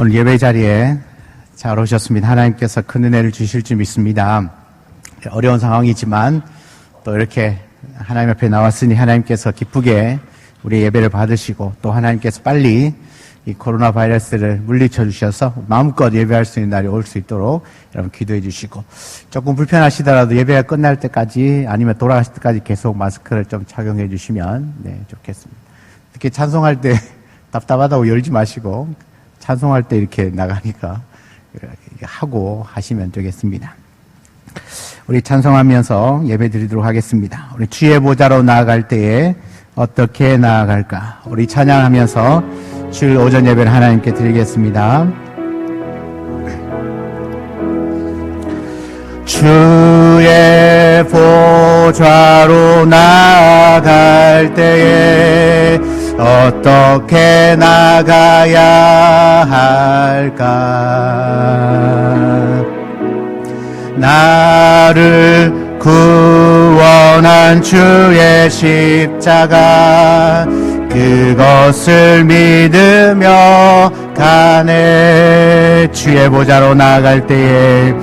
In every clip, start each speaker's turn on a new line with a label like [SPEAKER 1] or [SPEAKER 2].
[SPEAKER 1] 오늘 예배 자리에 잘 오셨습니다. 하나님께서 큰 은혜를 주실 줄 믿습니다. 어려운 상황이지만 또 이렇게 하나님 앞에 나왔으니 하나님께서 기쁘게 우리 예배를 받으시고 또 하나님께서 빨리 이 코로나 바이러스를 물리쳐 주셔서 마음껏 예배할 수 있는 날이 올 수 있도록 여러분 기도해 주시고, 조금 불편하시더라도 예배가 끝날 때까지 아니면 돌아가실 때까지 계속 마스크를 좀 착용해 주시면 좋겠습니다. 특히 찬송할 때 답답하다고 열지 마시고 찬송할 때 이렇게 나가니까 하고 하시면 되겠습니다. 우리 찬송하면서 예배 드리도록 하겠습니다. 우리 주의 보좌로 나아갈 때에 어떻게 나아갈까? 우리 찬양하면서 주일 오전 예배를 하나님께 드리겠습니다. 주의 보좌로 나아갈 때에 어떻게 나가야 할까? 나를 구원한 주의 십자가, 그것을 믿으며 가네. 주의 보좌로 나아갈 때에,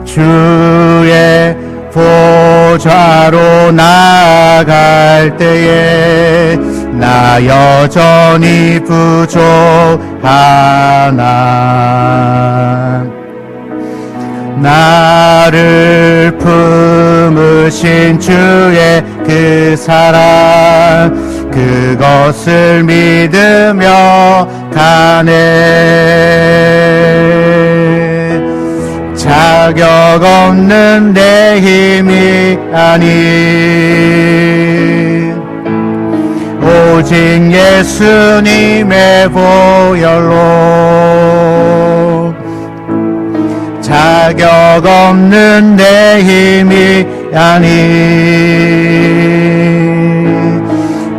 [SPEAKER 1] 주의 보좌로 나아갈 때에 나 여전히 부족하나. 나를 품으신 주의 그 사랑, 그것을 믿으며 가네. 자격 없는 내 힘이 아닌 오직 예수님의 보혈로, 자격 없는 내 힘이 아닌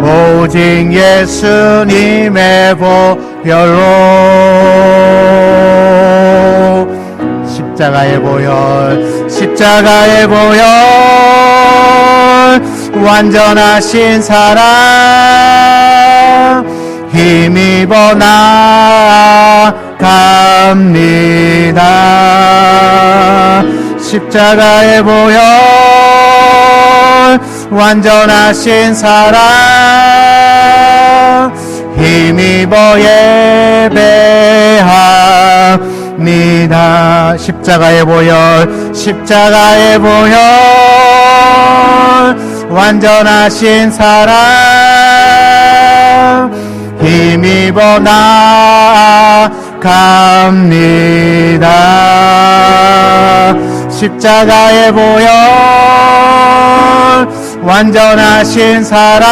[SPEAKER 1] 오직 예수님의 보혈로, 십자가의 보혈, 십자가의 보혈, 완전하신 사랑 힘입어 나아갑니다. 십자가의 보혈, 완전하신 사랑 힘입어 예배합니다. 십자가의 보혈, 십자가의 보혈, 완전하신 사랑 힘입어 나아갑니다. 십자가의 보혈, 완전하신 사랑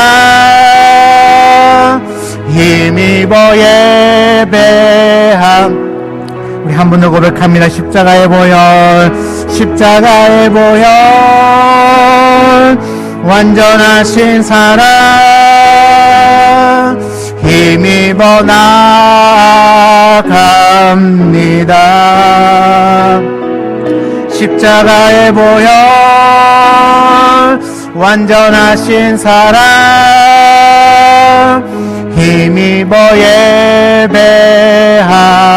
[SPEAKER 1] 힘입어 예배함. 우리 한 번 더 고백합니다. 십자가의 보혈, 십자가의 보혈, 완전하신 사랑 힘입어 나아갑니다. 십자가의 보혈, 완전하신 사랑 힘입어 예배합니다.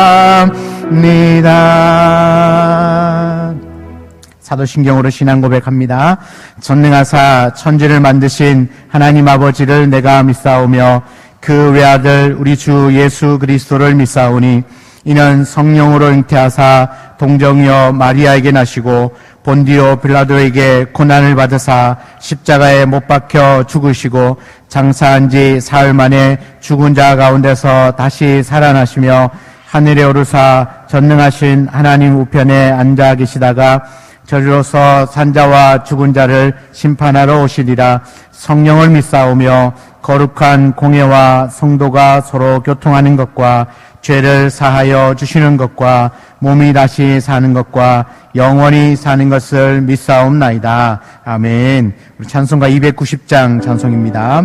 [SPEAKER 1] 사도신경으로 신앙 고백합니다. 전능하사 천지를 만드신 하나님 아버지를 내가 믿사오며 그 외아들 우리 주 예수 그리스도를 믿사오니, 이는 성령으로 잉태하사 동정이여 마리아에게 나시고 본디오 빌라도에게 고난을 받으사 십자가에 못 박혀 죽으시고 장사한 지 사흘 만에 죽은 자 가운데서 다시 살아나시며 하늘에 오르사 전능하신 하나님 우편에 앉아 계시다가 저리로서 산자와 죽은 자를 심판하러 오시리라. 성령을 믿사오며 거룩한 공예와 성도가 서로 교통하는 것과 죄를 사하여 주시는 것과 몸이 다시 사는 것과 영원히 사는 것을 믿사옵나이다. 아멘. 우리 찬송가 290장 찬송입니다.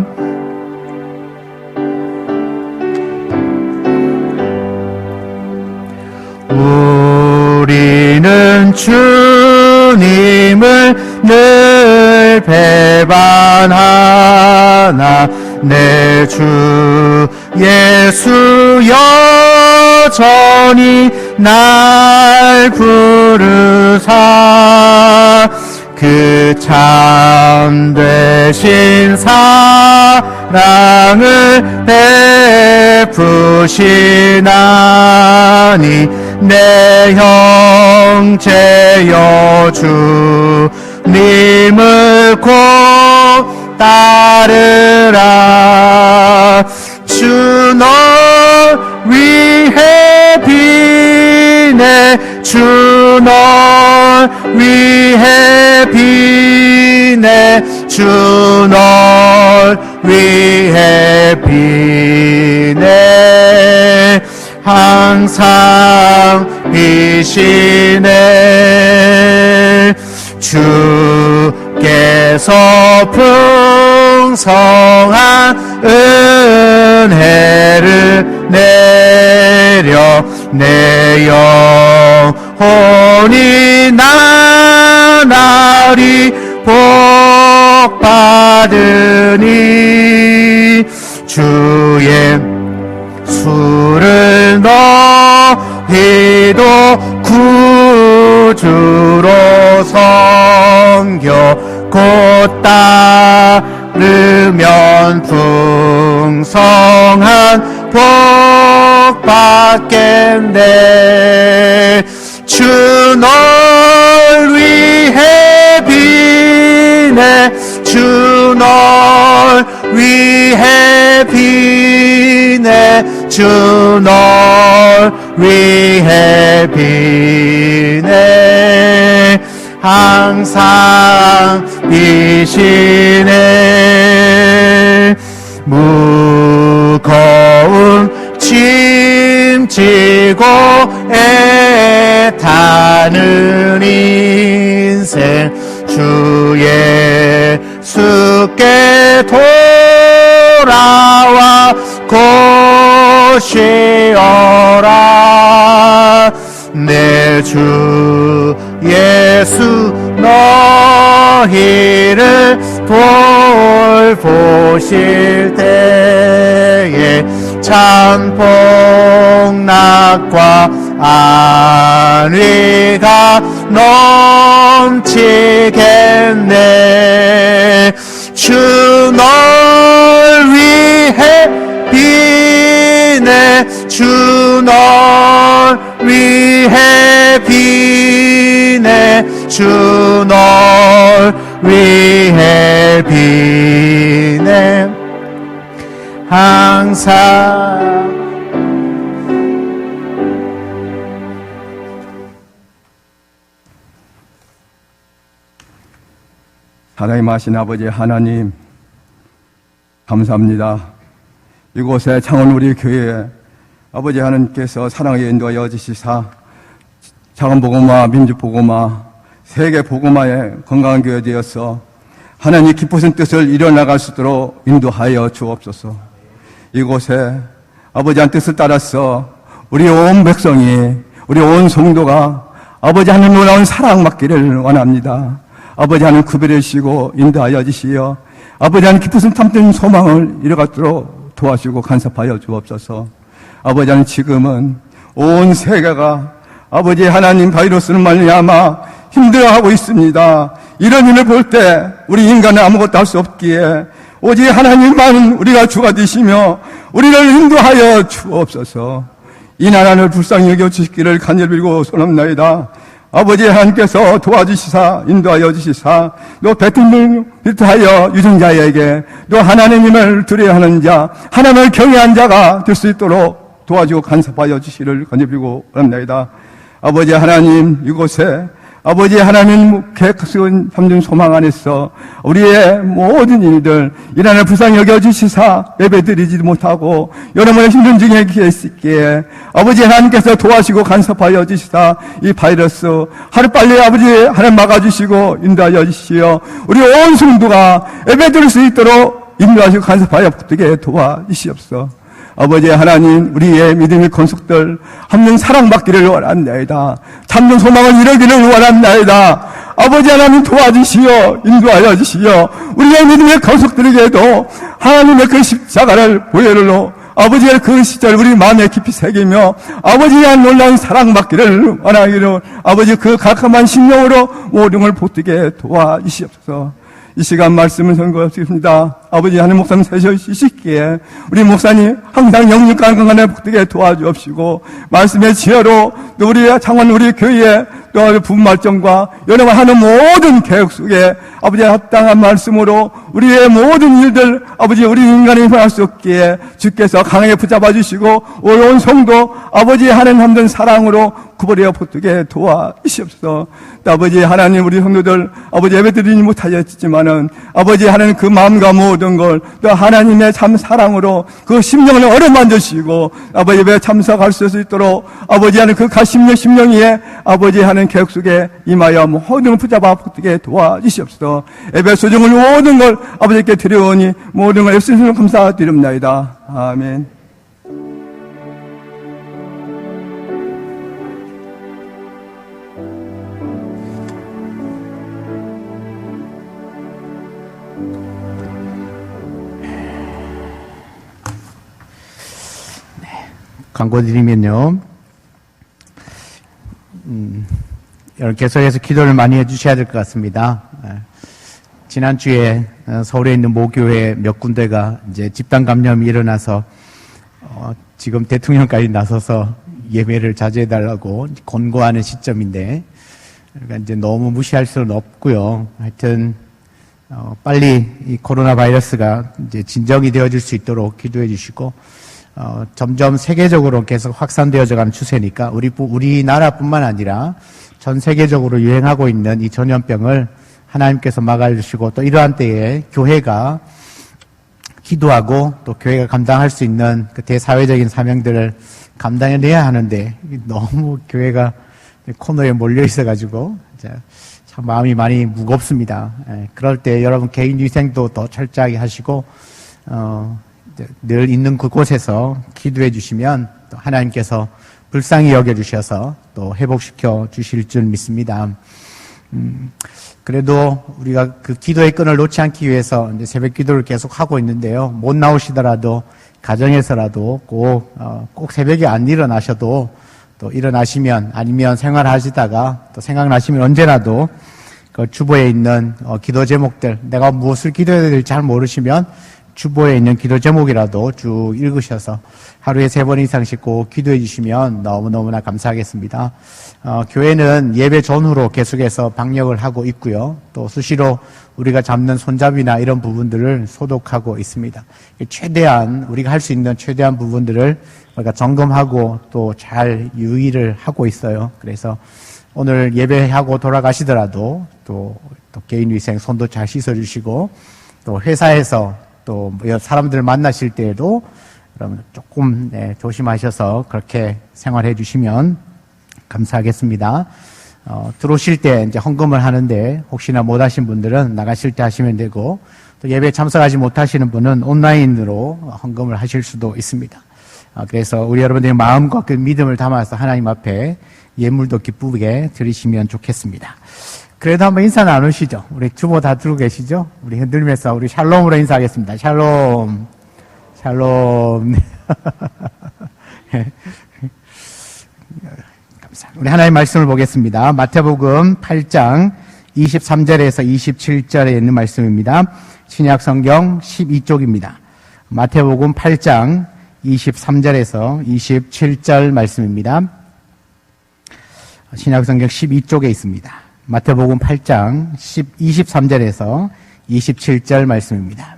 [SPEAKER 1] 우리는 주님을 늘 배반하나 내 주 예수 여전히 날 부르사 그 참되신 사랑을 베푸시나니 내 형제여 주님을 곧 따르라. 주 널 위해 비네 주 널 위해 비네 주 널 위해 비네 항상 비시네 주께서 풍성한 은혜를 내려 내 영혼이 나날이 복받으니 주의 수를 너희도 구주로 섬겨 곧 따르면 풍성한 복 받겠네. 주 널 위해 비네 주 널 위해 비네 주 널 위해 비네 항상 비시네. 무거운 짐 지고 애타는 인생 주 예수께 돌아와 곧 쉬어라. 내 주 예수 너희를 돌보실 때에 참 복락과 안위가 넘치겠네. 주 널 위해 비네 주 널 위해 비네 주 널 위해 비네 항상.
[SPEAKER 2] 하나님 하신 아버지 하나님 감사합니다. 이곳에 창원 우리 교회에 아버지 하나님께서 사랑의 인도하여 주시사 자간복음화 민주복음화 세계복음화의 건강한 교회 되어서 하나님 기쁘신 뜻을 이뤄나갈 수 있도록 인도하여 주옵소서. 이곳에 아버지 한 뜻을 따라서 우리 온 백성이 우리 온 성도가 아버지 하나님 놀라운 사랑 받기를 원합니다. 아버지 하나님 구별해 주시고 인도하여 주시어 아버지 하나님 기쁘신 참된 소망을 이뤄가도록 도와주시고 간섭하여 주옵소서. 아버지 하나님 지금은 온 세계가 아버지 하나님 바이러스를 말미암아 힘들어하고 있습니다. 이런 일을 볼 때 우리 인간은 아무것도 할 수 없기에 오직 하나님만 우리가 주가 되시며 우리를 인도하여 주옵소서. 이 나라를 불쌍히 여겨주시기를 간절히 빌고 소원합나이다. 아버지 하나님께서 도와주시사 인도하여 주시사 또 베트님을 비롯하여 유전자에게 또 하나님을 두려워야 하는 자 하나님을 경외한 자가 될 수 있도록 도와주고 간섭하여 주시기를 간절히 빌고 원합나이다. 아버지 하나님 이곳에 아버지 하나님 계획하신 참된 소망 안에서 우리의 모든 일들 이란을 불쌍히 여겨주시사 예배드리지도 못하고 여러분의 힘든 중에 계시기에 아버지 하나님께서 도와주시고 간섭하여 주시사 이 바이러스 하루빨리 아버지 하나님 막아주시고 인도하여 주시어 우리 온 성도가 예배드릴 수 있도록 인도하시고 간섭하여 붙들게 도와주시옵소서. 아버지 하나님 우리의 믿음의 건속들 한번 사랑받기를 원합나이다. 참된 소망을 이루기를 원합나이다. 아버지 하나님 도와주시어 인도하여 주시어 우리의 믿음의 건속들에게도 하나님의 그 십자가를 보혈로 아버지의 그 시절 우리 마음에 깊이 새기며 아버지에 대한 놀라운 사랑받기를 원하기로 아버지 그 각함한 심령으로 모든 걸 보뜨게 도와주시옵소서. 이 시간 말씀을 선고하겠습니다. 아버지 하나님 목사님 세셔주시기에 우리 목사님 항상 영육 건강에 복되게 도와주옵시고 말씀의 지혜로 또 우리 창원 우리 교회에 또 분말정과 여러분 하는 모든 계획 속에 아버지의 합당한 말씀으로 우리의 모든 일들 아버지 우리 인간이 행할 수 없기에 주께서 강하게 붙잡아 주시고 온 성도 아버지 하나님 함든 사랑으로 구버려 붙게 도와주시옵소서. 또 아버지 하나님 우리 성도들 아버지 예배드리지 못하였지만은 아버지 하나님 그 마음과 모든 걸 또 하나님의 참 사랑으로 그 심령을 어루만드시고 아버지 예배에 참석할 수 있도록 아버지 하나님 그 가심령 심령 위에 아버지 하나님 계획 속에 임하여 모든 걸 붙잡아 붙게 도와주시옵소서. 예배 소중을 모든 걸 아버지께 드려오니 모든 걸 예수님으로 감사드립니다. 아멘.
[SPEAKER 1] 광고 드리면요. 여러분 계속해서 기도를 많이 해주셔야 될 것 같습니다. 지난주에 서울에 있는 모교회 몇 군데가 이제 집단 감염이 일어나서 지금 대통령까지 나서서 예배를 자제해달라고 권고하는 시점인데, 그러니까 이제 너무 무시할 수는 없고요. 하여튼 빨리 이 코로나 바이러스가 이제 진정이 되어질 수 있도록 기도해 주시고. 점점 세계적으로 계속 확산되어져 가는 추세니까 우리나라뿐만 아니라 전 세계적으로 유행하고 있는 이 전염병을 하나님께서 막아주시고 또 이러한 때에 교회가 기도하고 또 교회가 감당할 수 있는 그 대사회적인 사명들을 감당해내야 하는데 너무 교회가 코너에 몰려 있어가지고 참 마음이 많이 무겁습니다. 그럴 때 여러분 개인 위생도 더 철저하게 하시고 늘 있는 그곳에서 기도해 주시면 또 하나님께서 불쌍히 여겨주셔서 또 회복시켜 주실 줄 믿습니다. 그래도 우리가 그 기도의 끈을 놓지 않기 위해서 이제 새벽 기도를 계속 하고 있는데요. 못 나오시더라도 가정에서라도 꼭 새벽에 안 일어나셔도 또 일어나시면 아니면 생활하시다가 또 생각나시면 언제라도 그 주보에 있는 기도 제목들 내가 무엇을 기도해야 될지 잘 모르시면 주보에 있는 기도 제목이라도 쭉 읽으셔서 하루에 3번 이상씩 꼭 기도해 주시면 너무너무나 감사하겠습니다. 교회는 예배 전후로 계속해서 방역을 하고 있고요. 또 수시로 우리가 잡는 손잡이나 이런 부분들을 소독하고 있습니다. 최대한 우리가 할 수 있는 최대한 부분들을 우리가 점검하고 또 잘 유의를 하고 있어요. 그래서 오늘 예배하고 돌아가시더라도 또 개인 위생 손도 잘 씻어주시고 또 회사에서 또 사람들 만나실 때에도 여러분 조금 조심하셔서 그렇게 생활해 주시면 감사하겠습니다. 들어오실 때 이제 헌금을 하는데 혹시나 못 하신 분들은 나가실 때 하시면 되고 또 예배에 참석하지 못하시는 분은 온라인으로 헌금을 하실 수도 있습니다. 그래서 우리 여러분들의 마음과 그 믿음을 담아서 하나님 앞에 예물도 기쁘게 드리시면 좋겠습니다. 그래도 한번 인사 나누시죠. 우리 주보 다 들고 계시죠? 우리 흔들면서 우리 샬롬으로 인사하겠습니다. 샬롬. 샬롬. 감사합니다. 우리 하나님의 말씀을 보겠습니다. 마태복음 8장 23절에서 27절에 있는 말씀입니다. 신약 성경 12쪽입니다. 마태복음 8장 23절에서 27절 말씀입니다. 신약 성경 12쪽에 있습니다. 마태복음 8장 23절에서 27절 말씀입니다.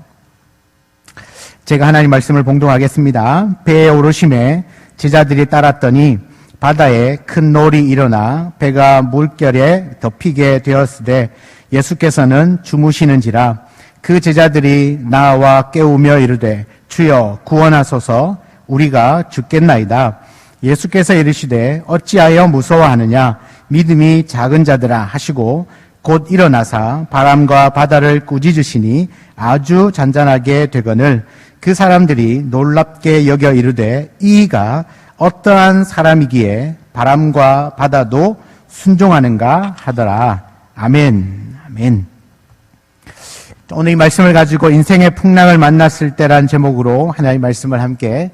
[SPEAKER 1] 제가 하나님 말씀을 봉독하겠습니다. 배에 오르심에 제자들이 따랐더니 바다에 큰 놀이 일어나 배가 물결에 덮이게 되었으되 예수께서는 주무시는지라 그 제자들이 나와 깨우며 이르되 주여 구원하소서 우리가 죽겠나이다. 예수께서 이르시되 어찌하여 무서워하느냐 믿음이 작은 자들아 하시고 곧 일어나사 바람과 바다를 꾸짖으시니 아주 잔잔하게 되거늘 그 사람들이 놀랍게 여겨 이르되 이가 어떠한 사람이기에 바람과 바다도 순종하는가 하더라. 아멘. 아멘. 오늘 이 말씀을 가지고 인생의 풍랑을 만났을 때란 제목으로 하나의 말씀을 함께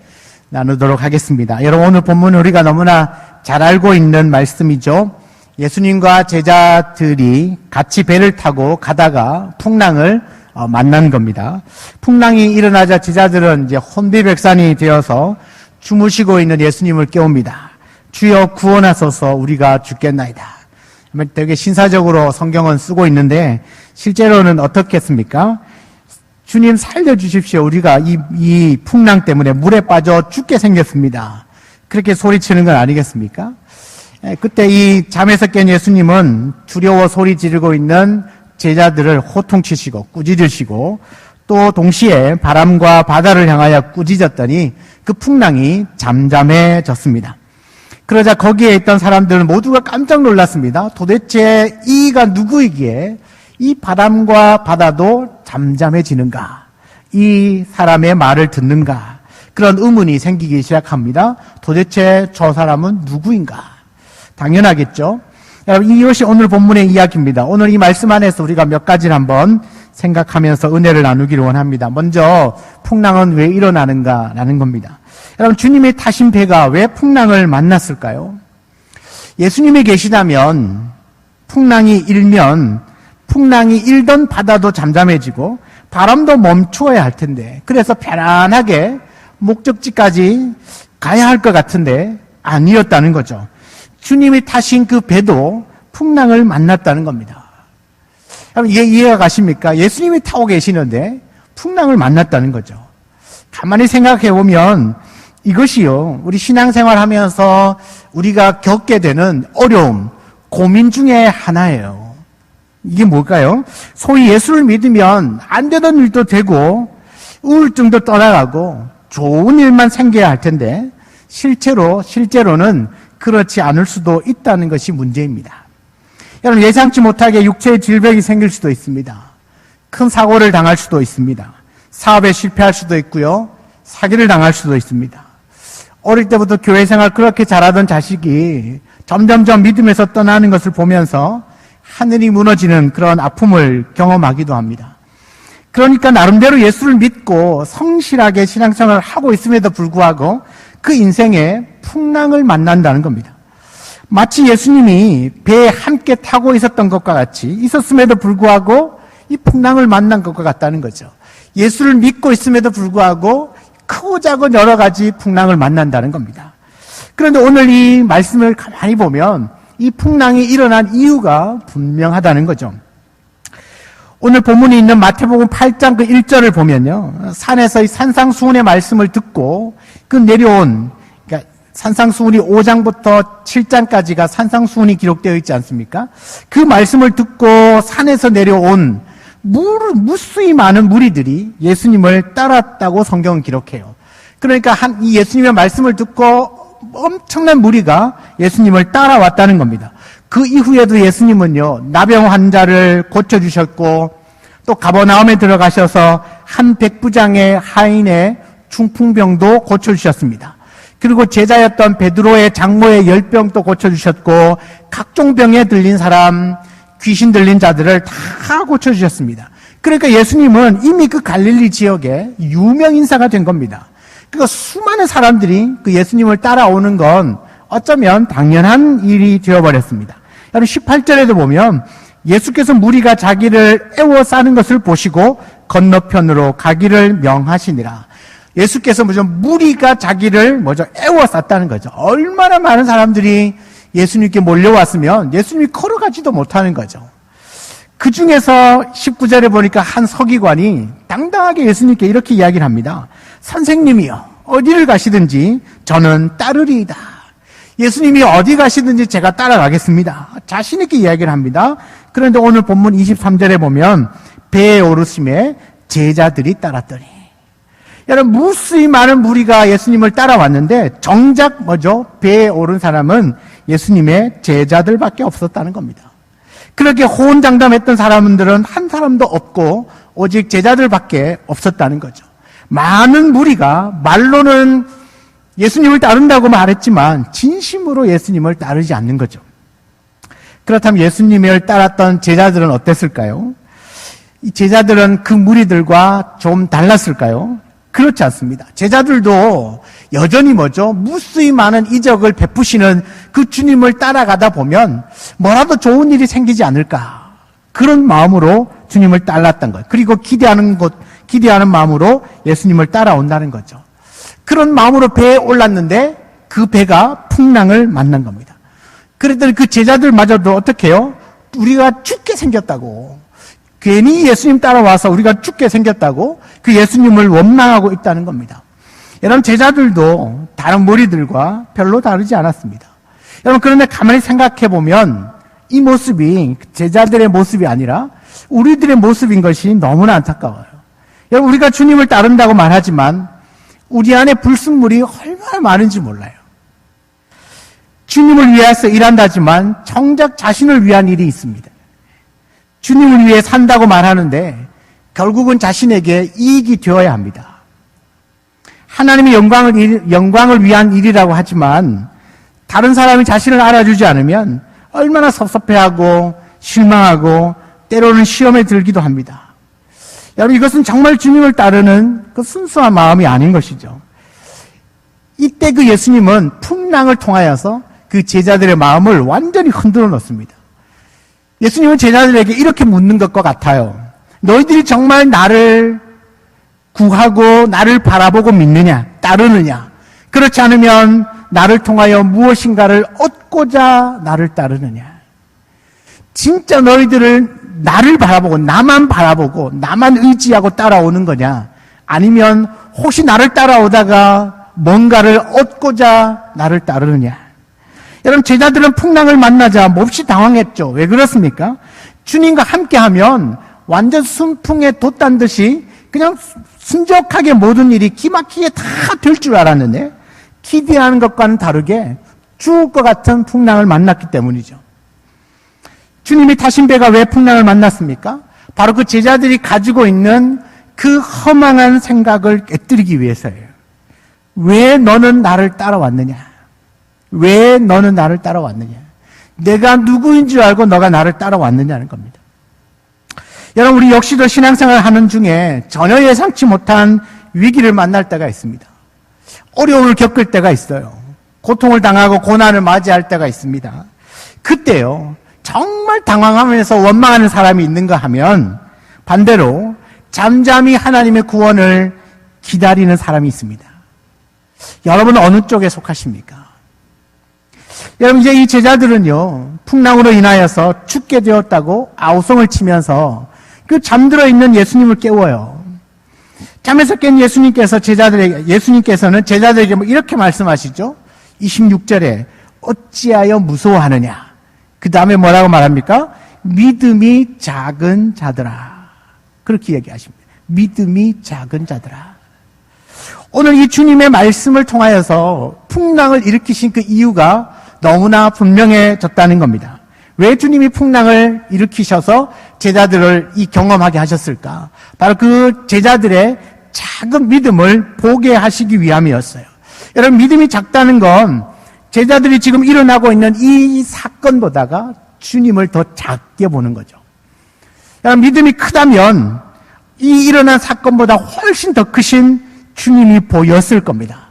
[SPEAKER 1] 나누도록 하겠습니다. 여러분, 오늘 본문은 우리가 너무나 잘 알고 있는 말씀이죠. 예수님과 제자들이 같이 배를 타고 가다가 풍랑을 만난 겁니다. 풍랑이 일어나자 제자들은 이제 혼비백산이 되어서 주무시고 있는 예수님을 깨웁니다. 주여 구원하소서, 우리가 죽겠나이다. 되게 신사적으로 성경은 쓰고 있는데 실제로는 어떻겠습니까? 주님 살려주십시오. 우리가 이 풍랑 때문에 물에 빠져 죽게 생겼습니다. 그렇게 소리치는 건 아니겠습니까? 그때 이 잠에서 깬 예수님은 두려워 소리 지르고 있는 제자들을 호통치시고 꾸짖으시고 또 동시에 바람과 바다를 향하여 꾸짖었더니 그 풍랑이 잠잠해졌습니다. 그러자 거기에 있던 사람들은 모두가 깜짝 놀랐습니다. 도대체 이가 누구이기에 이 바람과 바다도 잠잠해지는가? 이 사람의 말을 듣는가? 그런 의문이 생기기 시작합니다. 도대체 저 사람은 누구인가? 당연하겠죠. 여러분, 이것이 오늘 본문의 이야기입니다. 오늘 이 말씀 안에서 우리가 몇 가지를 한번 생각하면서 은혜를 나누기를 원합니다. 먼저 풍랑은 왜 일어나는가라는 겁니다. 여러분, 주님이 타신 배가 왜 풍랑을 만났을까요? 예수님이 계시다면 풍랑이 일던 바다도 잠잠해지고 바람도 멈추어야 할 텐데, 그래서 편안하게 목적지까지 가야 할 것 같은데 아니었다는 거죠. 주님이 타신 그 배도 풍랑을 만났다는 겁니다. 여러분, 이해가 가십니까? 예수님이 타고 계시는데 풍랑을 만났다는 거죠. 가만히 생각해 보면 이것이요, 우리 신앙생활 하면서 우리가 겪게 되는 어려움, 고민 중에 하나예요. 이게 뭘까요? 소위 예수를 믿으면 안 되던 일도 되고 우울증도 떠나가고 좋은 일만 생겨야 할 텐데 실제로는 그렇지 않을 수도 있다는 것이 문제입니다. 여러분, 예상치 못하게 육체의 질병이 생길 수도 있습니다. 큰 사고를 당할 수도 있습니다. 사업에 실패할 수도 있고요. 사기를 당할 수도 있습니다. 어릴 때부터 교회 생활 그렇게 잘하던 자식이 점점점 믿음에서 떠나는 것을 보면서 하늘이 무너지는 그런 아픔을 경험하기도 합니다. 그러니까 나름대로 예수를 믿고 성실하게 신앙생활을 하고 있음에도 불구하고 그 인생에 풍랑을 만난다는 겁니다. 마치 예수님이 배에 함께 타고 있었던 것과 같이 있었음에도 불구하고 이 풍랑을 만난 것과 같다는 거죠. 예수를 믿고 있음에도 불구하고 크고 작은 여러 가지 풍랑을 만난다는 겁니다. 그런데 오늘 이 말씀을 가만히 보면 이 풍랑이 일어난 이유가 분명하다는 거죠. 오늘 본문이 있는 마태복음 8장 그 1절을 보면요, 산에서 이 산상수훈의 말씀을 듣고 그 내려온, 그러니까 산상수훈이 5장부터 7장까지가 산상수훈이 기록되어 있지 않습니까? 그 말씀을 듣고 산에서 내려온 무수히 많은 무리들이 예수님을 따랐다고 성경은 기록해요. 그러니까 이 예수님의 말씀을 듣고 엄청난 무리가 예수님을 따라왔다는 겁니다. 그 이후에도 예수님은요, 나병 환자를 고쳐주셨고 또 가버나움에 들어가셔서 한 백부장의 하인의 중풍병도 고쳐주셨습니다. 그리고 제자였던 베드로의 장모의 열병도 고쳐주셨고 각종 병에 들린 사람, 귀신 들린 자들을 다 고쳐주셨습니다. 그러니까 예수님은 이미 그 갈릴리 지역에 유명 인사가 된 겁니다. 그러니까 수많은 사람들이 그 예수님을 따라오는 건 어쩌면 당연한 일이 되어버렸습니다. 여러분, 18절에도 보면 예수께서 무리가 자기를 애워싸는 것을 보시고 건너편으로 가기를 명하시니라. 예수께서 무리가 자기를 애워쌌다는 거죠. 얼마나 많은 사람들이 예수님께 몰려왔으면 예수님이 걸어가지도 못하는 거죠. 그 중에서 19절에 보니까 한 서기관이 당당하게 예수님께 이렇게 이야기를 합니다. 선생님이요, 어디를 가시든지 저는 따르리이다. 예수님이 어디 가시든지 제가 따라가겠습니다. 자신 있게 이야기를 합니다. 그런데 오늘 본문 23절에 보면 배에 오르심에 제자들이 따랐더니, 여러분, 무수히 많은 무리가 예수님을 따라왔는데 정작 배에 오른 사람은 예수님의 제자들밖에 없었다는 겁니다. 그렇게 호언장담했던 사람들은 한 사람도 없고 오직 제자들밖에 없었다는 거죠. 많은 무리가 말로는 예수님을 따른다고 말했지만 진심으로 예수님을 따르지 않는 거죠. 그렇다면 예수님을 따랐던 제자들은 어땠을까요? 이 제자들은 그 무리들과 좀 달랐을까요? 그렇지 않습니다. 제자들도 여전히 무수히 많은 이적을 베푸시는 그 주님을 따라가다 보면 뭐라도 좋은 일이 생기지 않을까. 그런 마음으로 주님을 따랐던 거예요. 그리고 기대하는 마음으로 예수님을 따라온다는 거죠. 그런 마음으로 배에 올랐는데 그 배가 풍랑을 만난 겁니다. 그랬더니 그 제자들마저도 어떻게 해요? 우리가 죽게 생겼다고. 괜히 예수님 따라와서 우리가 죽게 생겼다고 그 예수님을 원망하고 있다는 겁니다. 여러분, 제자들도 다른 무리들과 별로 다르지 않았습니다. 여러분, 그런데 가만히 생각해 보면 이 모습이 제자들의 모습이 아니라 우리들의 모습인 것이 너무나 안타까워요. 여러분, 우리가 주님을 따른다고 말하지만 우리 안에 불순물이 얼마나 많은지 몰라요. 주님을 위해서 일한다지만 정작 자신을 위한 일이 있습니다. 주님을 위해 산다고 말하는데 결국은 자신에게 이익이 되어야 합니다. 하나님의 영광을 위한 일이라고 하지만 다른 사람이 자신을 알아주지 않으면 얼마나 섭섭해하고 실망하고 때로는 시험에 들기도 합니다. 여러분, 이것은 정말 주님을 따르는 그 순수한 마음이 아닌 것이죠. 이때 그 예수님은 풍랑을 통하여서 그 제자들의 마음을 완전히 흔들어 놓습니다. 예수님은 제자들에게 이렇게 묻는 것과 같아요. 너희들이 정말 나를 구하고 나를 바라보고 믿느냐, 따르느냐? 그렇지 않으면 나를 통하여 무엇인가를 얻고자 나를 따르느냐? 진짜 너희들을 나를 바라보고 나만 의지하고 따라오는 거냐? 아니면 혹시 나를 따라오다가 뭔가를 얻고자 나를 따르느냐? 여러분, 제자들은 풍랑을 만나자 몹시 당황했죠. 왜 그렇습니까? 주님과 함께하면 완전 순풍에 돛단 듯이 그냥 순적하게 모든 일이 기막히게 다 될 줄 알았는데 기대하는 것과는 다르게 죽을 것 같은 풍랑을 만났기 때문이죠. 주님이 타신 배가 왜 풍랑을 만났습니까? 바로 그 제자들이 가지고 있는 그 허망한 생각을 깨뜨리기 위해서예요. 왜 너는 나를 따라왔느냐? 왜 너는 나를 따라왔느냐? 내가 누구인 줄 알고 너가 나를 따라왔느냐는 겁니다. 여러분, 우리 역시도 신앙생활 하는 중에 전혀 예상치 못한 위기를 만날 때가 있습니다. 어려움을 겪을 때가 있어요. 고통을 당하고 고난을 맞이할 때가 있습니다. 그때요, 정말 당황하면서 원망하는 사람이 있는가 하면 반대로 잠잠히 하나님의 구원을 기다리는 사람이 있습니다. 여러분은 어느 쪽에 속하십니까? 여러분, 이제 이 제자들은요, 풍랑으로 인하여서 죽게 되었다고 아우성을 치면서 그 잠들어 있는 예수님을 깨워요. 잠에서 깬 예수님께서는 제자들에게 이렇게 말씀하시죠. 26절에 어찌하여 무서워하느냐? 그 다음에 뭐라고 말합니까? 믿음이 작은 자들아. 그렇게 얘기하십니다. 믿음이 작은 자들아. 오늘 이 주님의 말씀을 통하여서 풍랑을 일으키신 그 이유가 너무나 분명해졌다는 겁니다. 왜 주님이 풍랑을 일으키셔서 제자들을 이 경험하게 하셨을까? 바로 그 제자들의 작은 믿음을 보게 하시기 위함이었어요. 여러분, 믿음이 작다는 건 제자들이 지금 일어나고 있는 이 사건보다가 주님을 더 작게 보는 거죠. 여러분, 믿음이 크다면 이 일어난 사건보다 훨씬 더 크신 주님이 보였을 겁니다.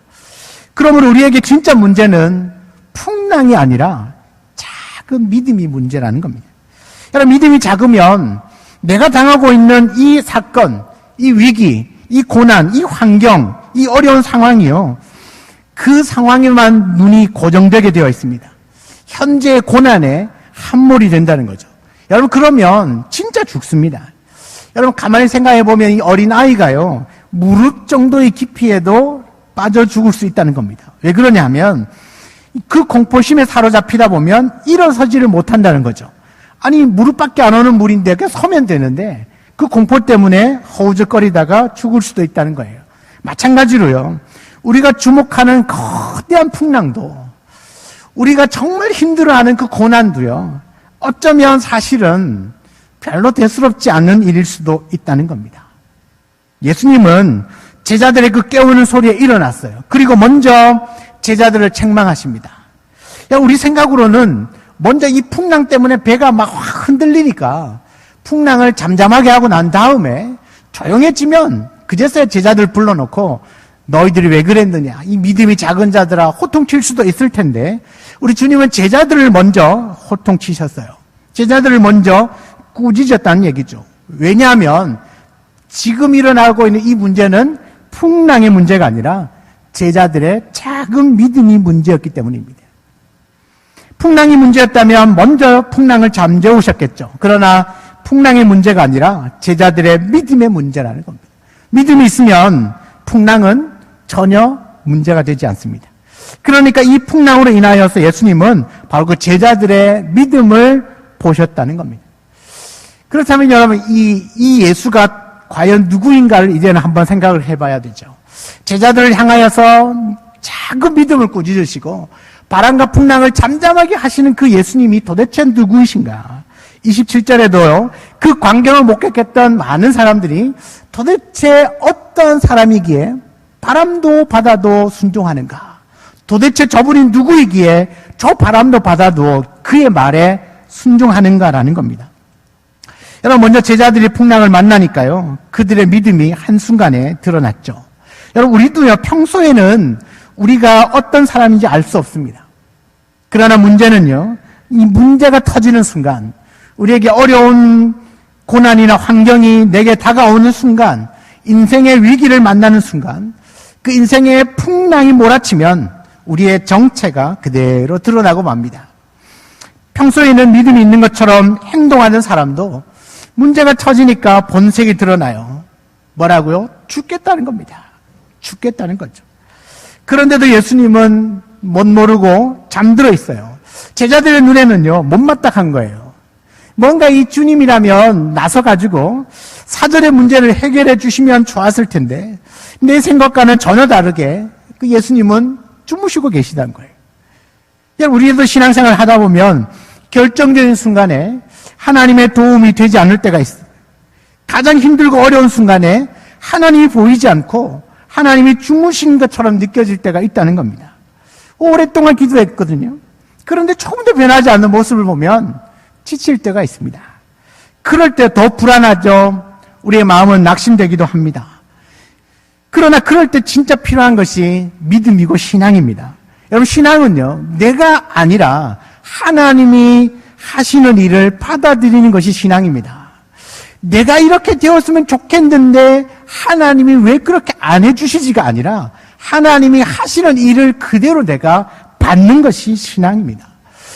[SPEAKER 1] 그러므로 우리에게 진짜 문제는 풍랑이 아니라 작은 믿음이 문제라는 겁니다. 여러분, 믿음이 작으면 내가 당하고 있는 이 사건, 이 위기, 이 고난, 이 환경, 이 어려운 상황이요, 그 상황에만 눈이 고정되게 되어 있습니다. 현재의 고난에 함몰이 된다는 거죠. 여러분, 그러면 진짜 죽습니다. 여러분, 가만히 생각해 보면 이 어린 아이가요, 무릎 정도의 깊이에도 빠져 죽을 수 있다는 겁니다. 왜 그러냐면 그 공포심에 사로잡히다 보면 일어서지를 못한다는 거죠. 아니, 무릎밖에 안 오는 물인데 그냥 서면 되는데 그 공포 때문에 허우적거리다가 죽을 수도 있다는 거예요. 마찬가지로요, 우리가 주목하는 거대한 풍랑도, 우리가 정말 힘들어하는 그 고난도요, 어쩌면 사실은 별로 대수롭지 않은 일일 수도 있다는 겁니다. 예수님은 제자들의 그 깨우는 소리에 일어났어요. 그리고 먼저 제자들을 책망하십니다. 우리 생각으로는 먼저 이 풍랑 때문에 배가 막 확 흔들리니까 풍랑을 잠잠하게 하고 난 다음에 조용해지면 그제서야 제자들 불러놓고 너희들이 왜 그랬느냐, 이 믿음이 작은 자들아, 호통칠 수도 있을 텐데 우리 주님은 제자들을 먼저 호통치셨어요. 제자들을 먼저 꾸짖었다는 얘기죠. 왜냐하면 지금 일어나고 있는 이 문제는 풍랑의 문제가 아니라 제자들의 작은 믿음이 문제였기 때문입니다. 풍랑이 문제였다면 먼저 풍랑을 잠재우셨겠죠. 그러나 풍랑의 문제가 아니라 제자들의 믿음의 문제라는 겁니다. 믿음이 있으면 풍랑은 전혀 문제가 되지 않습니다. 그러니까 이 풍랑으로 인하여서 예수님은 바로 그 제자들의 믿음을 보셨다는 겁니다. 그렇다면 여러분, 이 예수가 과연 누구인가를 이제는 한번 생각을 해봐야 되죠. 제자들을 향하여서 작은 믿음을 꾸짖으시고 바람과 풍랑을 잠잠하게 하시는 그 예수님이 도대체 누구이신가? 27절에도요, 그 광경을 목격했던 많은 사람들이 도대체 어떤 사람이기에 바람도 바다도 순종하는가? 도대체 저분이 누구이기에 저 바람도 바다도 그의 말에 순종하는가라는 겁니다. 여러분, 먼저 제자들이 풍랑을 만나니까요, 그들의 믿음이 한순간에 드러났죠. 여러분, 우리도요, 평소에는 우리가 어떤 사람인지 알 수 없습니다. 그러나 문제는요, 이 문제가 터지는 순간, 우리에게 어려운 고난이나 환경이 내게 다가오는 순간, 인생의 위기를 만나는 순간, 그 인생의 풍랑이 몰아치면 우리의 정체가 그대로 드러나고 맙니다. 평소에는 믿음이 있는 것처럼 행동하는 사람도 문제가 터지니까 본색이 드러나요. 뭐라고요? 죽겠다는 겁니다. 죽겠다는 거죠. 그런데도 예수님은 못 모르고 잠들어 있어요. 제자들의 눈에는요, 못마땅한 거예요. 뭔가 이 주님이라면 나서가지고 사절의 문제를 해결해 주시면 좋았을 텐데 내 생각과는 전혀 다르게 그 예수님은 주무시고 계시다는 거예요. 우리도 신앙생활을 하다 보면 결정적인 순간에 하나님의 도움이 되지 않을 때가 있어요. 가장 힘들고 어려운 순간에 하나님이 보이지 않고 하나님이 주무신 것처럼 느껴질 때가 있다는 겁니다. 오랫동안 기도했거든요. 그런데 조금도 변하지 않는 모습을 보면 지칠 때가 있습니다. 그럴 때 더 불안하죠. 우리의 마음은 낙심되기도 합니다. 그러나 그럴 때 진짜 필요한 것이 믿음이고 신앙입니다. 여러분, 신앙은요, 내가 아니라 하나님이 하시는 일을 받아들이는 것이 신앙입니다. 내가 이렇게 되었으면 좋겠는데 하나님이 왜 그렇게 안 해주시지가 아니라 하나님이 하시는 일을 그대로 내가 받는 것이 신앙입니다.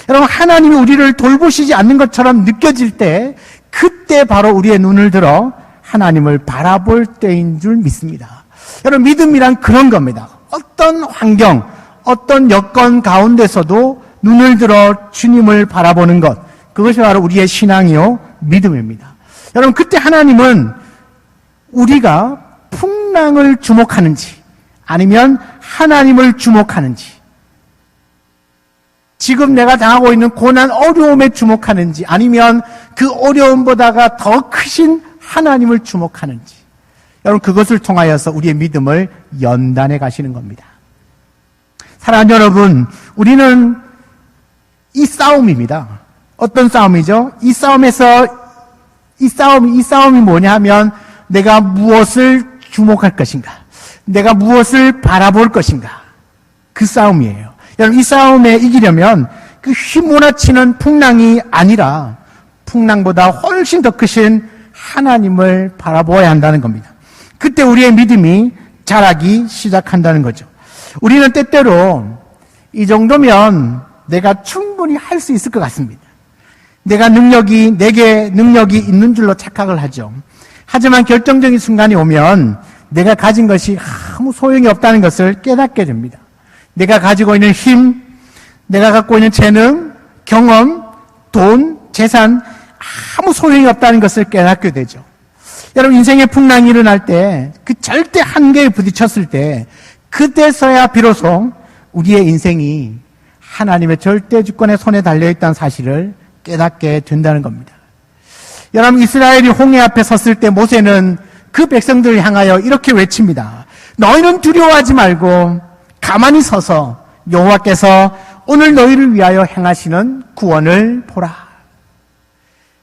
[SPEAKER 1] 여러분, 하나님이 우리를 돌보시지 않는 것처럼 느껴질 때 그때 바로 우리의 눈을 들어 하나님을 바라볼 때인 줄 믿습니다. 여러분, 믿음이란 그런 겁니다. 어떤 환경, 어떤 여건 가운데서도 눈을 들어 주님을 바라보는 것, 그것이 바로 우리의 신앙이요 믿음입니다. 여러분, 그때 하나님은 우리가 풍랑을 주목하는지 아니면 하나님을 주목하는지, 지금 내가 당하고 있는 고난, 어려움에 주목하는지 아니면 그 어려움보다가 더 크신 하나님을 주목하는지, 여러분, 그것을 통하여서 우리의 믿음을 연단해 가시는 겁니다. 사랑하는 여러분, 우리는 이 싸움입니다. 어떤 싸움이죠? 이 싸움이 뭐냐 하면 내가 무엇을 주목할 것인가, 내가 무엇을 바라볼 것인가, 그 싸움이에요. 여러분, 이 싸움에 이기려면 그 휘몰아치는 풍랑이 아니라 풍랑보다 훨씬 더 크신 하나님을 바라보아야 한다는 겁니다. 그때 우리의 믿음이 자라기 시작한다는 거죠. 우리는 때때로 이 정도면 내가 충분히 할 수 있을 것 같습니다. 내게 능력이 있는 줄로 착각을 하죠. 하지만 결정적인 순간이 오면 내가 가진 것이 아무 소용이 없다는 것을 깨닫게 됩니다. 내가 가지고 있는 힘, 내가 갖고 있는 재능, 경험, 돈, 재산, 아무 소용이 없다는 것을 깨닫게 되죠. 여러분, 인생의 풍랑이 일어날 때, 그 절대 한계에 부딪혔을 때, 그때서야 비로소 우리의 인생이 하나님의 절대 주권의 손에 달려있다는 사실을 깨닫게 된다는 겁니다. 여러분, 이스라엘이 홍해 앞에 섰을 때 모세는 그 백성들을 향하여 이렇게 외칩니다. 너희는 두려워하지 말고 가만히 서서 여호와께서 오늘 너희를 위하여 행하시는 구원을 보라.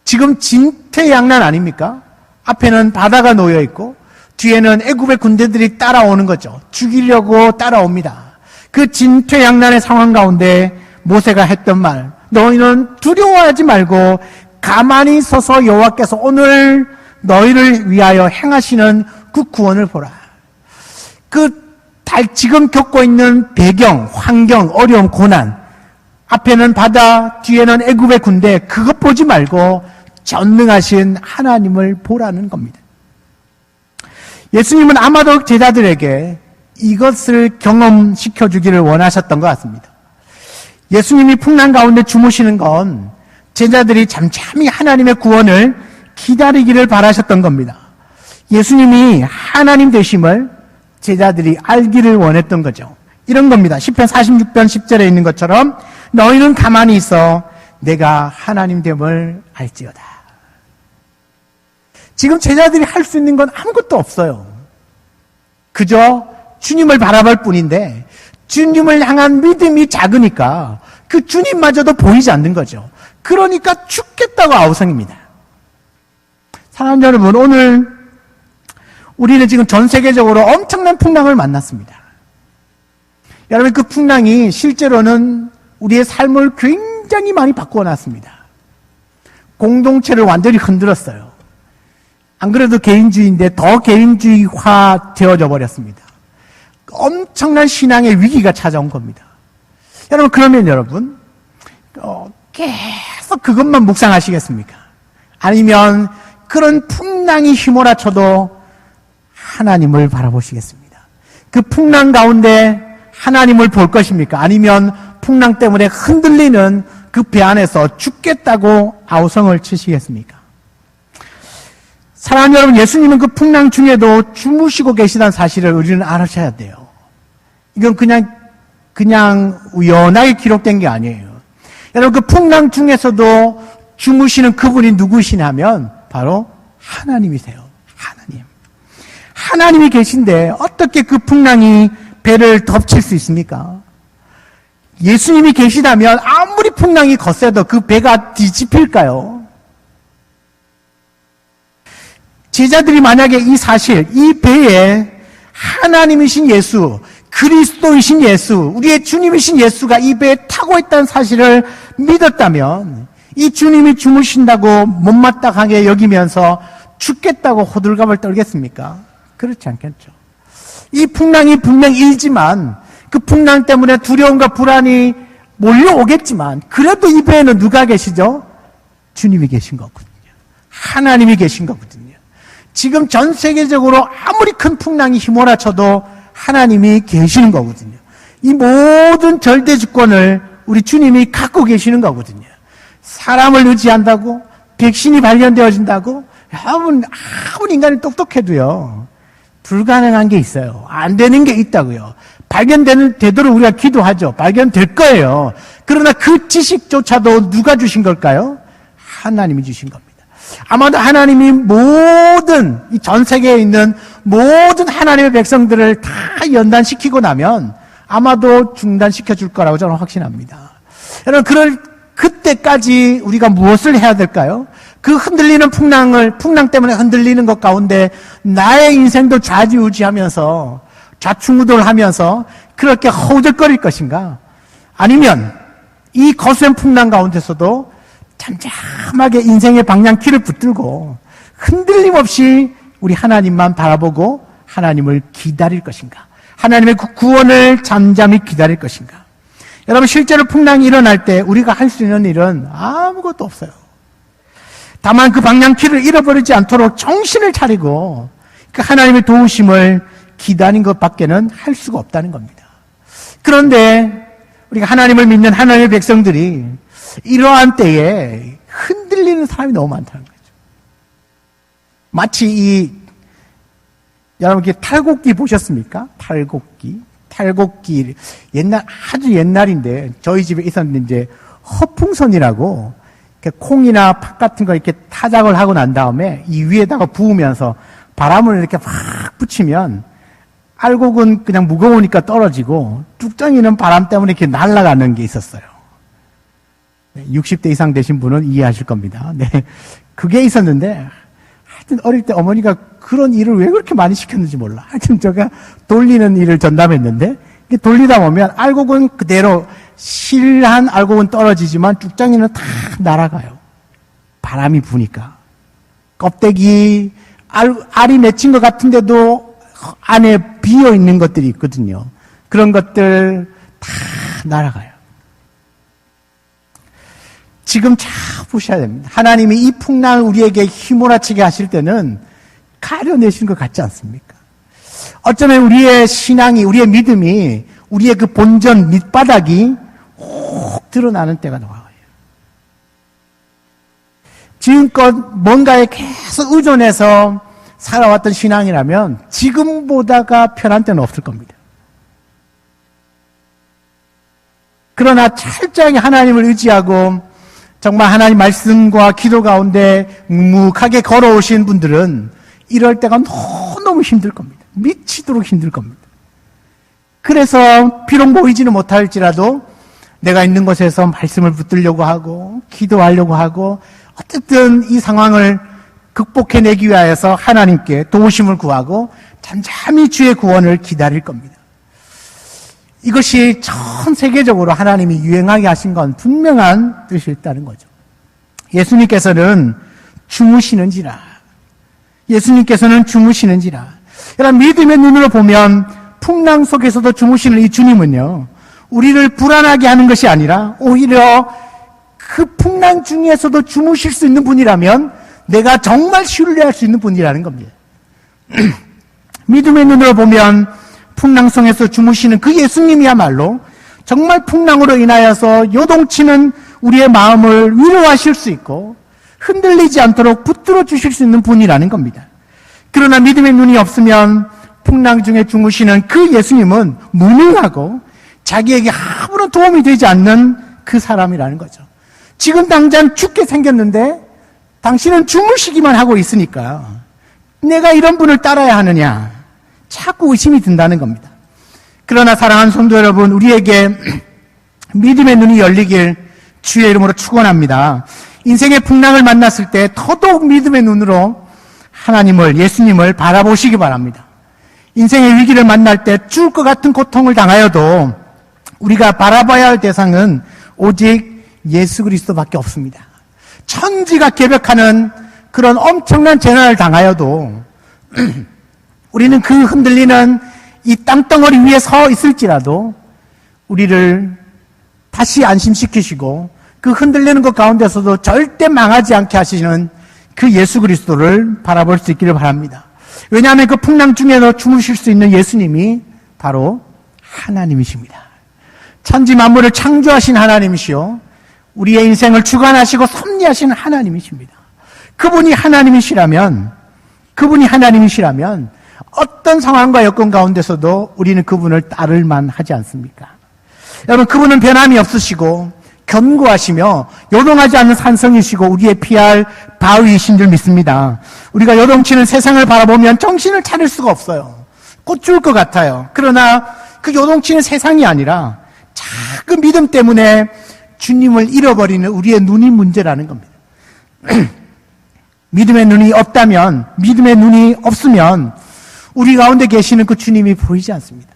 [SPEAKER 1] 지금 진퇴양난 아닙니까? 앞에는 바다가 놓여 있고 뒤에는 애굽의 군대들이 따라오는 거죠. 죽이려고 따라옵니다. 그 진퇴양난의 상황 가운데 모세가 했던 말, 너희는 두려워하지 말고 가만히 서서 여호와께서 오늘 너희를 위하여 행하시는 그 구원을 보라. 지금 겪고 있는 배경, 환경, 어려움, 고난, 앞에는 바다, 뒤에는 애굽의 군대, 그것 보지 말고 전능하신 하나님을 보라는 겁니다. 예수님은 아마도 제자들에게 이것을 경험시켜 주기를 원하셨던 것 같습니다. 예수님이 풍랑 가운데 주무시는 건 제자들이 잠잠히 하나님의 구원을 기다리기를 바라셨던 겁니다. 예수님이 하나님 되심을 제자들이 알기를 원했던 거죠. 이런 겁니다. 시편 46편 10절에 있는 것처럼 너희는 가만히 있어 내가 하나님 됨을 알지어다. 지금 제자들이 할 수 있는 건 아무것도 없어요. 그저 주님을 바라볼 뿐인데 주님을 향한 믿음이 작으니까 그 주님마저도 보이지 않는 거죠. 그러니까 죽겠다고 아우성입니다. 사랑하는 여러분, 오늘 우리는 지금 전 세계적으로 엄청난 풍랑을 만났습니다. 여러분, 그 풍랑이 실제로는 우리의 삶을 굉장히 많이 바꾸어 놨습니다. 공동체를 완전히 흔들었어요. 안 그래도 개인주의인데 더 개인주의화 되어져 버렸습니다. 엄청난 신앙의 위기가 찾아온 겁니다. 여러분, 그러면 여러분, 계속 그것만 묵상하시겠습니까? 아니면 그런 풍랑이 휘몰아쳐도 하나님을 바라보시겠습니다. 그 풍랑 가운데 하나님을 볼 것입니까? 아니면 풍랑 때문에 흔들리는 그 배 안에서 죽겠다고 아우성을 치시겠습니까? 사랑하는 여러분, 예수님은 그 풍랑 중에도 주무시고 계시다는 사실을 우리는 알아셔야 돼요. 이건 그냥 우연하게 기록된 게 아니에요. 여러분, 그 풍랑 중에서도 주무시는 그분이 누구시냐면 바로 하나님이세요. 하나님이 계신데 어떻게 그 풍랑이 배를 덮칠 수 있습니까? 예수님이 계시다면 아무리 풍랑이 거세도 그 배가 뒤집힐까요? 제자들이 만약에 이 사실, 이 배에 하나님이신 예수, 그리스도이신 예수, 우리의 주님이신 예수가 이 배에 타고 있다는 사실을 믿었다면 이 주님이 주무신다고 못마땅하게 여기면서 죽겠다고 호들갑을 떨겠습니까? 그렇지 않겠죠. 이 풍랑이 분명 일지만 그 풍랑 때문에 두려움과 불안이 몰려오겠지만 그래도 이 배에는 누가 계시죠? 주님이 계신 거거든요. 하나님이 계신 거거든요. 지금 전 세계적으로 아무리 큰 풍랑이 휘몰아쳐도 하나님이 계시는 거거든요. 이 모든 절대 주권을 우리 주님이 갖고 계시는 거거든요. 사람을 의지한다고 백신이 발견되어진다고 여러분 아무리 인간이 똑똑해도요 불가능한 게 있어요. 안 되는 게 있다고요. 발견되도록 우리가 기도하죠. 발견될 거예요. 그러나 그 지식조차도 누가 주신 걸까요? 하나님이 주신 겁니다. 아마도 하나님이 모든 이 전 세계에 있는 모든 하나님의 백성들을 다 연단시키고 나면 아마도 중단시켜 줄 거라고 저는 확신합니다. 여러분, 그때까지 우리가 무엇을 해야 될까요? 그 흔들리는 풍랑 때문에 흔들리는 것 가운데 나의 인생도 좌지우지하면서 좌충우돌하면서 그렇게 허우적거릴 것인가? 아니면 이 거센 풍랑 가운데서도 잠잠하게 인생의 방향키를 붙들고 흔들림 없이 우리 하나님만 바라보고 하나님을 기다릴 것인가? 하나님의 구원을 잠잠히 기다릴 것인가? 여러분, 실제로 풍랑이 일어날 때 우리가 할 수 있는 일은 아무것도 없어요. 다만 그 방향키를 잃어버리지 않도록 정신을 차리고 그 하나님의 도우심을 기다린 것밖에는 할 수가 없다는 겁니다. 그런데 우리가 하나님을 믿는 하나님의 백성들이 이러한 때에 흔들리는 사람이 너무 많다는 거죠. 마치 여러분 탈곡기 보셨습니까? 탈곡기 아주 옛날인데 저희 집에 있었는데 이제 허풍선이라고 콩이나 팥 같은 거 이렇게 타작을 하고 난 다음에 이 위에다가 부으면서 바람을 이렇게 팍 붙이면 알곡은 그냥 무거우니까 떨어지고 뚝정이는 바람 때문에 이렇게 날아가는 게 있었어요. 60대 이상 되신 분은 이해하실 겁니다. 네. 그게 있었는데, 하여튼 어릴 때 어머니가 그런 일을 왜 그렇게 많이 시켰는지 몰라. 하여튼 제가 돌리는 일을 전담했는데, 이게 돌리다 보면 알곡은 그대로 실한 알곡은 떨어지지만 쭉장이는 다 날아가요. 바람이 부니까. 껍데기, 알이 맺힌 것 같은데도 안에 비어 있는 것들이 있거든요. 그런 것들 다 날아가요. 지금 잘 보셔야 됩니다. 하나님이 이 풍랑을 우리에게 휘몰아치게 하실 때는 가려내신 것 같지 않습니까? 어쩌면 우리의 신앙이, 우리의 믿음이, 우리의 그 본전 밑바닥이 혹 드러나는 때가 나와요. 지금껏 뭔가에 계속 의존해서 살아왔던 신앙이라면 지금보다가 편한 때는 없을 겁니다. 그러나 철저하게 하나님을 의지하고 정말 하나님 말씀과 기도 가운데 묵묵하게 걸어오신 분들은 이럴 때가 너무너무 힘들 겁니다. 미치도록 힘들 겁니다. 그래서 비록 보이지는 못할지라도 내가 있는 곳에서 말씀을 붙들려고 하고 기도하려고 하고 어쨌든 이 상황을 극복해내기 위하여서 하나님께 도우심을 구하고 잠잠히 주의 구원을 기다릴 겁니다. 이것이 전 세계적으로 하나님이 유행하게 하신 건 분명한 뜻이 있다는 거죠. 예수님께서는 주무시는지라. 여러분, 믿음의 눈으로 보면 풍랑 속에서도 주무시는 이 주님은요, 우리를 불안하게 하는 것이 아니라 오히려 그 풍랑 중에서도 주무실 수 있는 분이라면 내가 정말 신뢰할 수 있는 분이라는 겁니다. 믿음의 눈으로 보면 풍랑 속에서 주무시는 그 예수님이야말로 정말 풍랑으로 인하여서 요동치는 우리의 마음을 위로하실 수 있고 흔들리지 않도록 붙들어 주실 수 있는 분이라는 겁니다. 그러나 믿음의 눈이 없으면 풍랑 중에 주무시는 그 예수님은 무능하고 자기에게 아무런 도움이 되지 않는 그 사람이라는 거죠. 지금 당장 죽게 생겼는데 당신은 주무시기만 하고 있으니까 내가 이런 분을 따라야 하느냐, 자꾸 의심이 든다는 겁니다. 그러나 사랑하는 성도 여러분, 우리에게 믿음의 눈이 열리길 주의 이름으로 축원합니다. 인생의 풍랑을 만났을 때 더더욱 믿음의 눈으로 하나님을, 예수님을 바라보시기 바랍니다. 인생의 위기를 만날 때 죽을 것 같은 고통을 당하여도 우리가 바라봐야 할 대상은 오직 예수 그리스도밖에 없습니다. 천지가 개벽하는 그런 엄청난 재난을 당하여도 우리는 그 흔들리는 이 땅덩어리 위에 서 있을지라도 우리를 다시 안심시키시고 그 흔들리는 것 가운데서도 절대 망하지 않게 하시는 그 예수 그리스도를 바라볼 수 있기를 바랍니다. 왜냐하면 그 풍랑 중에도 주무실 수 있는 예수님이 바로 하나님이십니다. 천지 만물을 창조하신 하나님이시요, 우리의 인생을 주관하시고 섭리하시는 하나님이십니다. 그분이 하나님이시라면 어떤 상황과 여건 가운데서도 우리는 그분을 따를 만하지 않습니까? 여러분, 그분은 변함이 없으시고 견고하시며 요동하지 않는 산성이시고 우리의 피할 바위이신 줄 믿습니다. 우리가 요동치는 세상을 바라보면 정신을 차릴 수가 없어요. 곧 죽을 것 같아요. 그러나 그 요동치는 세상이 아니라 작은 믿음 때문에 주님을 잃어버리는 우리의 눈이 문제라는 겁니다. 믿음의 눈이 없으면 우리 가운데 계시는 그 주님이 보이지 않습니다.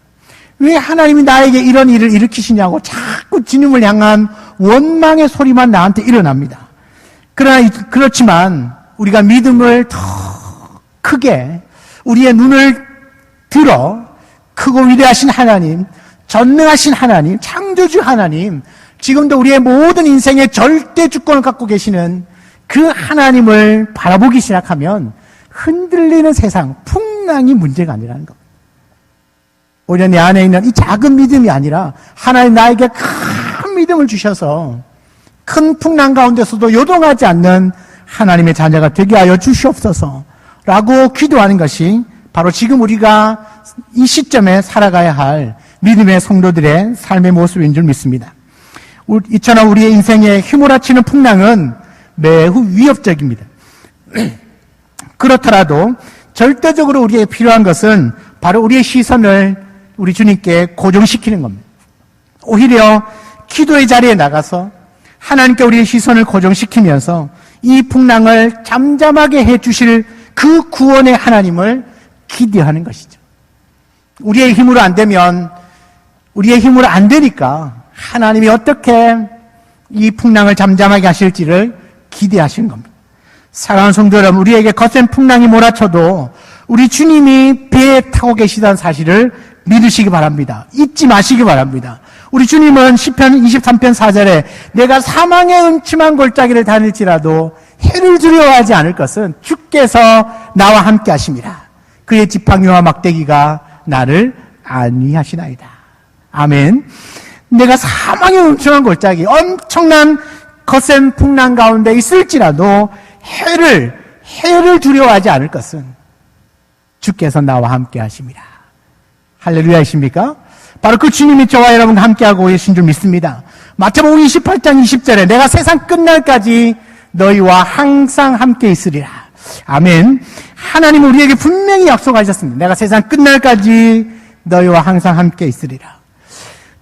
[SPEAKER 1] 왜 하나님이 나에게 이런 일을 일으키시냐고 자꾸 주님을 향한 원망의 소리만 나한테 일어납니다. 그렇지만 우리가 믿음을 더 크게 우리의 눈을 들어 크고 위대하신 하나님, 전능하신 하나님, 창조주 하나님, 지금도 우리의 모든 인생의 절대 주권을 갖고 계시는 그 하나님을 바라보기 시작하면 흔들리는 세상, 풍랑이 문제가 아니라는 겁니다. 오히려 내 안에 있는 이 작은 믿음이 아니라 하나님 나에게 큰 믿음을 주셔서 큰 풍랑 가운데서도 요동하지 않는 하나님의 자녀가 되게 하여 주시옵소서 라고 기도하는 것이 바로 지금 우리가 이 시점에 살아가야 할 믿음의 성도들의 삶의 모습인 줄 믿습니다. 이처럼 우리의 인생에 휘몰아치는 풍랑은 매우 위협적입니다. 그렇더라도 절대적으로 우리에게 필요한 것은 바로 우리의 시선을 우리 주님께 고정시키는 겁니다. 오히려 기도의 자리에 나가서 하나님께 우리의 시선을 고정시키면서 이 풍랑을 잠잠하게 해주실 그 구원의 하나님을 기대하는 것이죠. 우리의 힘으로 안 되면, 우리의 힘으로 안 되니까 하나님이 어떻게 이 풍랑을 잠잠하게 하실지를 기대하시는 겁니다. 사랑하는 성도 여러분, 우리에게 거센 풍랑이 몰아쳐도 우리 주님이 배에 타고 계시다는 사실을 믿으시기 바랍니다. 잊지 마시기 바랍니다. 우리 주님은 시편 23편 4절에 내가 사망의 음침한 골짜기를 다닐지라도 해를 두려워하지 않을 것은 주께서 나와 함께 하심이라. 그의 지팡이와 막대기가 나를 안위하시나이다. 아멘. 내가 사망의 음침한 골짜기, 엄청난 거센 풍랑 가운데 있을지라도 해를 두려워하지 않을 것은 주께서 나와 함께 하심이라. 할렐루야이십니까? 바로 그 주님이 저와 여러분과 함께하고 계신 줄 믿습니다. 마태복음 28장 20절에 내가 세상 끝날까지 너희와 항상 함께 있으리라. 아멘. 하나님은 우리에게 분명히 약속하셨습니다. 내가 세상 끝날까지 너희와 항상 함께 있으리라.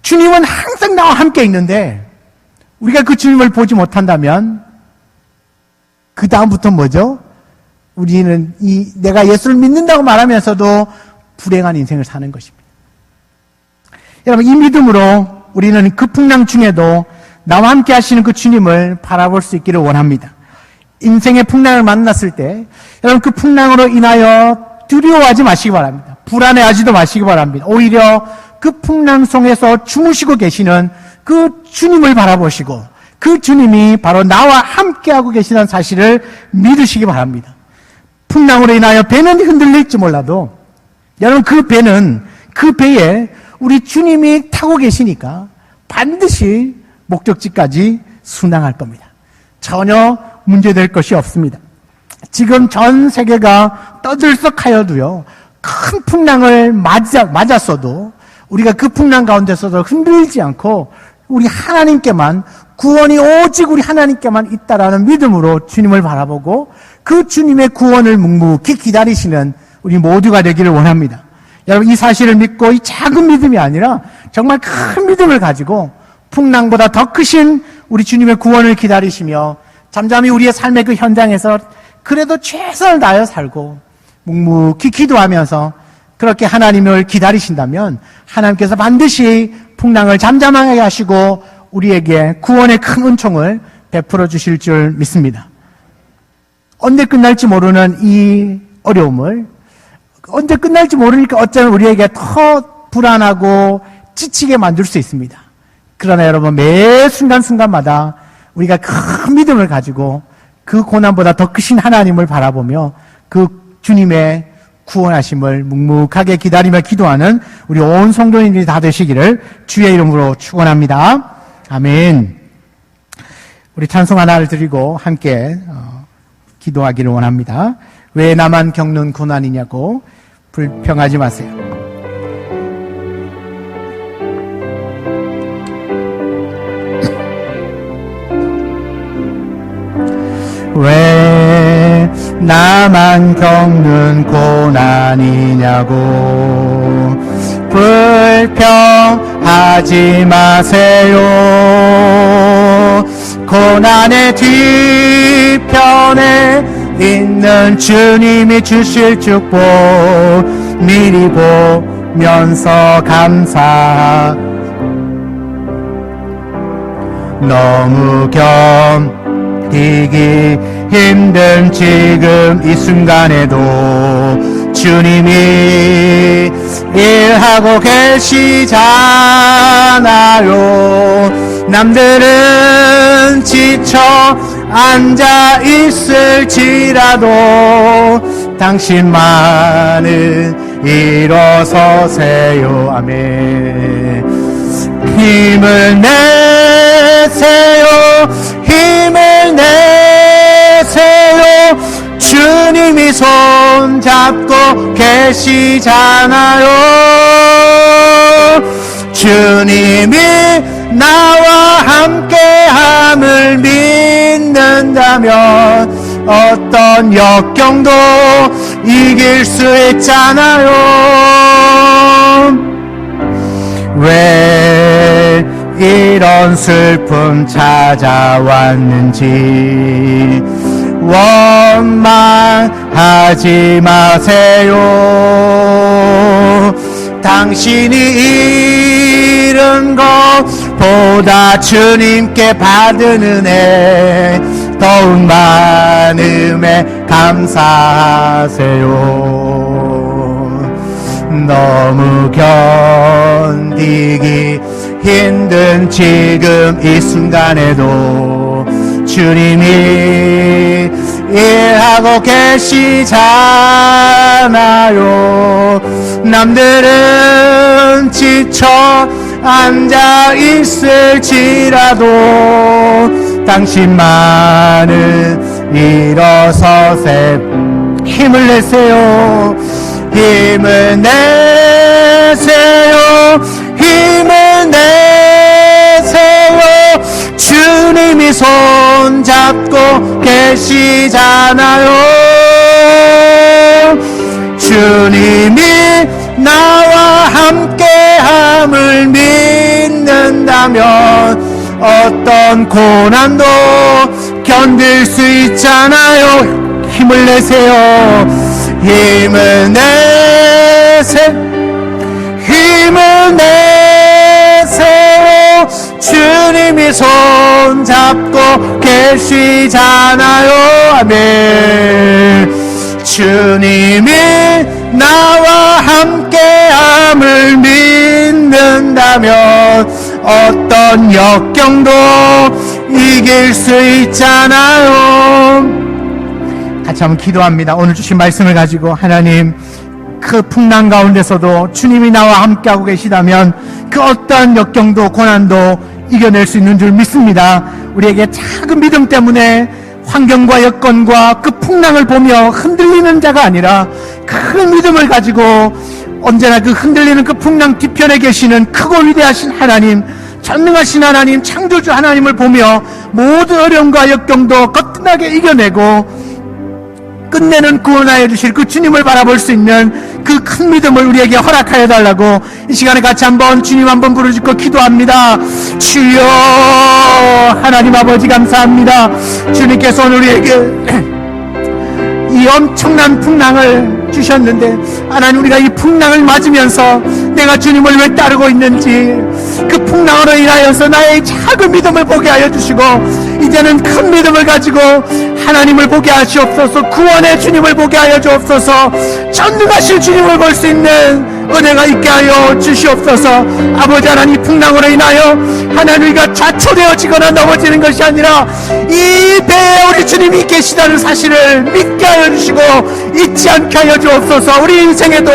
[SPEAKER 1] 주님은 항상 나와 함께 있는데 우리가 그 주님을 보지 못한다면 그 다음부터 뭐죠? 우리는 내가 예수를 믿는다고 말하면서도 불행한 인생을 사는 것입니다. 여러분, 이 믿음으로 우리는 그 풍랑 중에도 나와 함께 하시는 그 주님을 바라볼 수 있기를 원합니다. 인생의 풍랑을 만났을 때 여러분 그 풍랑으로 인하여 두려워하지 마시기 바랍니다. 불안해하지도 마시기 바랍니다. 오히려 그 풍랑 속에서 주무시고 계시는 그 주님을 바라보시고 그 주님이 바로 나와 함께하고 계시다는 사실을 믿으시기 바랍니다. 풍랑으로 인하여 배는 흔들릴지 몰라도 여러분 그 배에 우리 주님이 타고 계시니까 반드시 목적지까지 순항할 겁니다. 전혀 문제될 것이 없습니다. 지금 전 세계가 떠들썩하여도요, 큰 풍랑을 맞았어도 우리가 그 풍랑 가운데서도 흔들리지 않고 우리 하나님께만, 구원이 오직 우리 하나님께만 있다라는 믿음으로 주님을 바라보고 그 주님의 구원을 묵묵히 기다리시는 우리 모두가 되기를 원합니다. 여러분, 이 사실을 믿고 이 작은 믿음이 아니라 정말 큰 믿음을 가지고 풍랑보다 더 크신 우리 주님의 구원을 기다리시며 잠잠히 우리의 삶의 그 현장에서 그래도 최선을 다하여 살고 묵묵히 기도하면서 그렇게 하나님을 기다리신다면 하나님께서 반드시 풍랑을 잠잠하게 하시고 우리에게 구원의 큰 은총을 베풀어 주실 줄 믿습니다. 언제 끝날지 모르는 이 어려움을 언제 끝날지 모르니까 어쩌면 우리에게 더 불안하고 지치게 만들 수 있습니다. 그러나 여러분, 매 순간순간마다 우리가 큰 믿음을 가지고 그 고난보다 더 크신 하나님을 바라보며 그 주님의 구원하심을 묵묵하게 기다리며 기도하는 우리 온 성도님들이 다 되시기를 주의 이름으로 축원합니다. 아멘. 우리 찬송 하나를 드리고 함께 기도하기를 원합니다. 왜 나만 겪는 고난이냐고 불평하지 마세요. 왜 나만 겪는 고난이냐고 불평하지 마세요. 고난의 뒤편에 있는 주님이 주실 축복 미리 보면서 감사. 너무 견디기 힘든 지금 이 순간에도 주님이 일하고 계시잖아요. 남들은 지쳐 앉아 있을지라도 당신만은 일어서세요. 아멘. 힘을 내세요. 힘을 내세요. 주님이 손 잡고 계시잖아요. 주님이 나와 함께함을 믿는다면 어떤 역경도 이길 수 있잖아요. 왜 이런 어떤 슬픔 찾아왔는지 원망하지 마세요. 당신이 잃은 것보다 주님께 받은 은혜 더욱 많음에 감사하세요. 너무 견디기 힘든 지금 이 순간에도 주님이 일하고 계시잖아요. 남들은 지쳐 앉아 있을지라도 당신만은 일어서세 힘을 내세요. 힘을 내세요. 힘을 내세요. 주님이 손잡고 계시잖아요. 주님이 나와 함께함을 믿는다면 어떤 고난도 견딜 수 있잖아요. 힘을 내세요. 힘을 내세요. 힘을 내세요. 주님이 손잡고 계시잖아요. 아멘. 주님이 나와 함께함을 믿는다면 어떤 역경도 이길 수 있잖아요. 같이 한번 기도합니다. 오늘 주신 말씀을 가지고 하나님, 그 풍랑 가운데서도 주님이 나와 함께하고 계시다면 그 어떤 역경도 고난도 이겨낼 수 있는 줄 믿습니다. 우리에게 작은 믿음 때문에 환경과 여건과 그 풍랑을 보며 흔들리는 자가 아니라 큰 믿음을 가지고 언제나 그 흔들리는 그 풍랑 뒤편에 계시는 크고 위대하신 하나님, 전능하신 하나님, 창조주 하나님을 보며 모든 어려움과 역경도 거뜬하게 이겨내고 끝내는 구원하여 주실 그 주님을 바라볼 수 있는 그 큰 믿음을 우리에게 허락하여 달라고 이 시간에 같이 한번 주님 한번 부르짖고 기도합니다. 주여, 하나님 아버지 감사합니다. 주님께서 오늘 우리에게 이 엄청난 풍랑을 주셨는데 하나님, 우리가 이 풍랑을 맞으면서 내가 주님을 왜 따르고 있는지 그 풍랑으로 인하여서 나의 작은 믿음을 보게 하여 주시고 이제는 큰 믿음을 가지고 하나님을 보게 하시옵소서. 구원의 주님을 보게 하여 주옵소서. 전능하신 주님을 볼 수 있는 은혜가 있게 하여 주시옵소서. 아버지 하나님, 풍랑으로 인하여 하나님 우리가 좌초되어지거나 넘어지는 것이 아니라 이 배에 우리 주님이 계시다는 사실을 믿게 하여 주시고 잊지 않게 하여 주옵소서. 우리 인생에도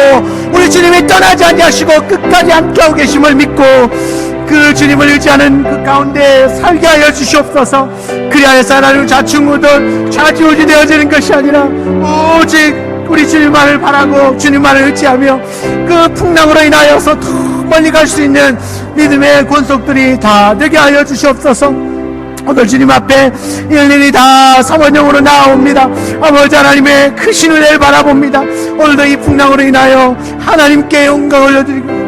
[SPEAKER 1] 우리 주님이 떠나지 아니하시고 끝까지 함께하고 계심을 믿고 그 주님을 의지하는 그 가운데 살게 하여 주시옵소서. 그리하여서 하나님 좌충우돌 좌지우지 되어지는 것이 아니라 오직 우리 주님만을 바라고 주님만을 의지하며 그 풍랑으로 인하여서 더 멀리 갈 수 있는 믿음의 권속들이 다 되게 하여 주시옵소서. 오늘 주님 앞에 일일이 다 사모님으로 나옵니다. 아버지 하나님의 크신 은혜를 바라봅니다. 오늘도 이 풍랑으로 인하여 하나님께 영광을 올려드리고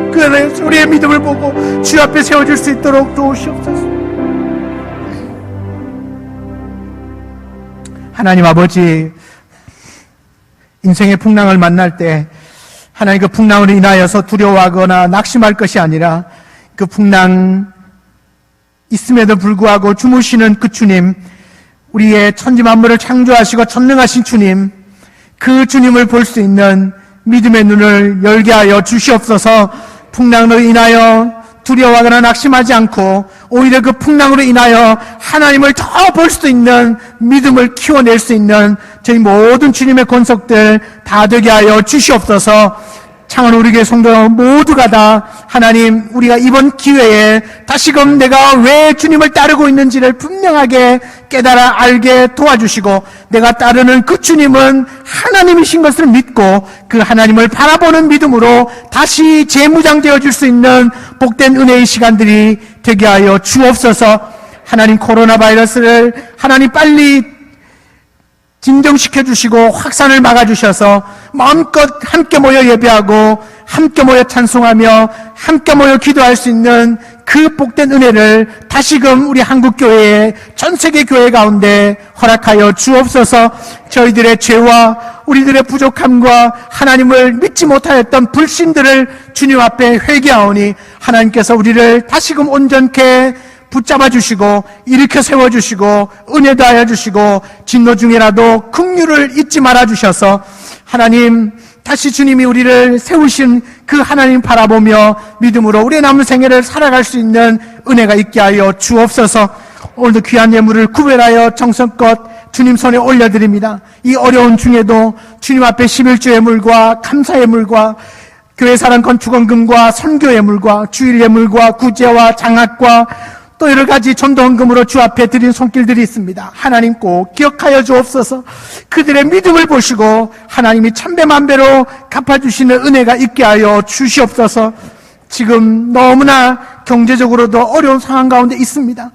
[SPEAKER 1] 우리의 믿음을 보고 주 앞에 세워줄 수 있도록 도우시옵소서. 하나님 아버지, 인생의 풍랑을 만날 때 하나님 그 풍랑으로 인하여서 두려워하거나 낙심할 것이 아니라 그 풍랑 있음에도 불구하고 주무시는 그 주님, 우리의 천지 만물을 창조하시고 전능하신 주님, 그 주님을 볼 수 있는 믿음의 눈을 열게 하여 주시옵소서. 풍랑으로 인하여 두려워하거나 낙심하지 않고 오히려 그 풍랑으로 인하여 하나님을 더 볼 수 있는 믿음을 키워낼 수 있는 저희 모든 주님의 권속들 다 되게 하여 주시옵소서. 창원 우리 교회 성도 모두가 다 하나님, 우리가 이번 기회에 다시금 내가 왜 주님을 따르고 있는지를 분명하게 깨달아 알게 도와주시고 내가 따르는 그 주님은 하나님이신 것을 믿고 그 하나님을 바라보는 믿음으로 다시 재무장되어 줄 수 있는 복된 은혜의 시간들이 되게 하여 주옵소서. 하나님, 코로나 바이러스를 하나님 빨리 진정시켜 주시고 확산을 막아 주셔서 마음껏 함께 모여 예배하고 함께 모여 찬송하며 함께 모여 기도할 수 있는 그 복된 은혜를 다시금 우리 한국교회의 전 세계 교회 가운데 허락하여 주옵소서. 저희들의 죄와 우리들의 부족함과 하나님을 믿지 못하였던 불신들을 주님 앞에 회개하오니 하나님께서 우리를 다시금 온전케 붙잡아 주시고 일으켜 세워 주시고 은혜도 하여 주시고 진노 중이라도 긍휼을 잊지 말아 주셔서 하나님 다시 주님이 우리를 세우신 그 하나님 바라보며 믿음으로 우리의 남은 생애를 살아갈 수 있는 은혜가 있게 하여 주옵소서. 오늘도 귀한 예물을 구별하여 정성껏 주님 손에 올려드립니다. 이 어려운 중에도 주님 앞에 11조 예물과 감사 예물과 교회 사랑 건축원금과 선교 예물과 주일 예물과 구제와 장학과 또 여러 가지 전도헌금으로 주 앞에 드린 손길들이 있습니다. 하나님 꼭 기억하여 주옵소서. 그들의 믿음을 보시고 하나님이 천배만배로 갚아주시는 은혜가 있게 하여 주시옵소서. 지금 너무나 경제적으로도 어려운 상황 가운데 있습니다.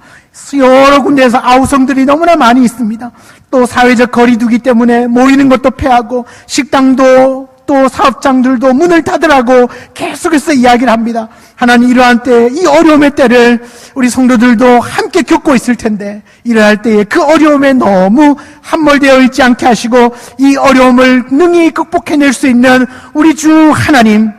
[SPEAKER 1] 여러 군데에서 아우성들이 너무나 많이 있습니다. 또 사회적 거리두기 때문에 모이는 것도 폐하고 식당도 또 사업장들도 문을 닫으라고 계속해서 이야기를 합니다. 하나님 이러한 때, 이 어려움의 때를 우리 성도들도 함께 겪고 있을 텐데 이러할 때에 그 어려움에 너무 함몰되어 있지 않게 하시고 이 어려움을 능히 극복해낼 수 있는 우리 주 하나님,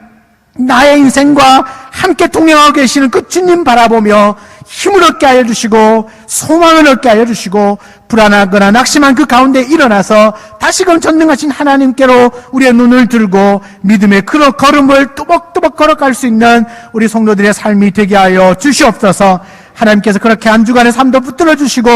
[SPEAKER 1] 나의 인생과 함께 동행하고 계시는 그 주님 바라보며 힘을 얻게 하여 주시고 소망을 얻게 하여 주시고 불안하거나 낙심한 그 가운데 일어나서 다시금 전능하신 하나님께로 우리의 눈을 들고 믿음의 그 걸음을 또박또박 걸어갈 수 있는 우리 성도들의 삶이 되게 하여 주시옵소서. 하나님께서 그렇게 한 주간의 삶도 붙들어 주시고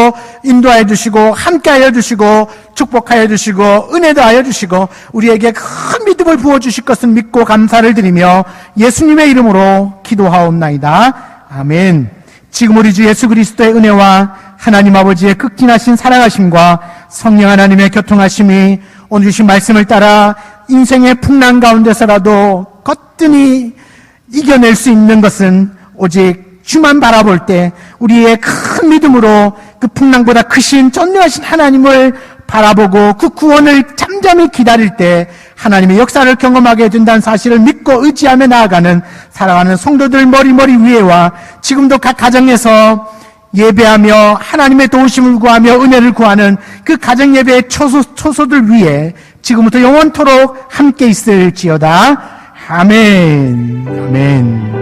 [SPEAKER 1] 인도하여 주시고 함께하여 주시고 축복하여 주시고 은혜도 하여 주시고 우리에게 큰 믿음을 부어 주실 것을 믿고 감사를 드리며 예수님의 이름으로 기도하옵나이다. 아멘. 지금 우리 주 예수 그리스도의 은혜와 하나님 아버지의 극진하신 사랑하심과 성령 하나님의 교통하심이 오늘 주신 말씀을 따라 인생의 풍랑 가운데서라도 거뜬히 이겨낼 수 있는 것은 오직 주만 바라볼 때 우리의 큰 믿음으로 그 풍랑보다 크신 전능하신 하나님을 바라보고 그 구원을 잠잠히 기다릴 때 하나님의 역사를 경험하게 된다는 사실을 믿고 의지하며 나아가는 사랑하는 성도들 머리머리 위에와 지금도 각 가정에서 예배하며 하나님의 도우심을 구하며 은혜를 구하는 그 가정 예배의 초소들 위에 지금부터 영원토록 함께 있을지어다. 아멘. 아멘.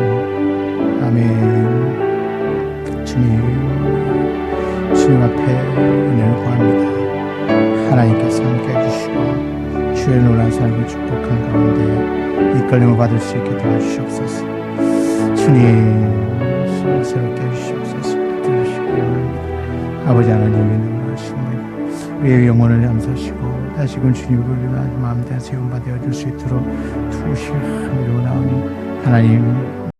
[SPEAKER 1] 아멘. 주님 앞에 은혜를 구합니다. 하나님께서 함께 해주시고 주의 놀란 삶을 축복한 가운데 이끌림을 받을 수 있게 도와주시옵소서. 주님 새롭게 해주시옵소서. 붙들으시고 원합니다. 아버지 하나님의 놀라신 우리의 영혼을 감사하시고 다시금 주님을 울리며 마음 대한 세움받아 줄 수 있도록 두시 하늘로 나오는 하나님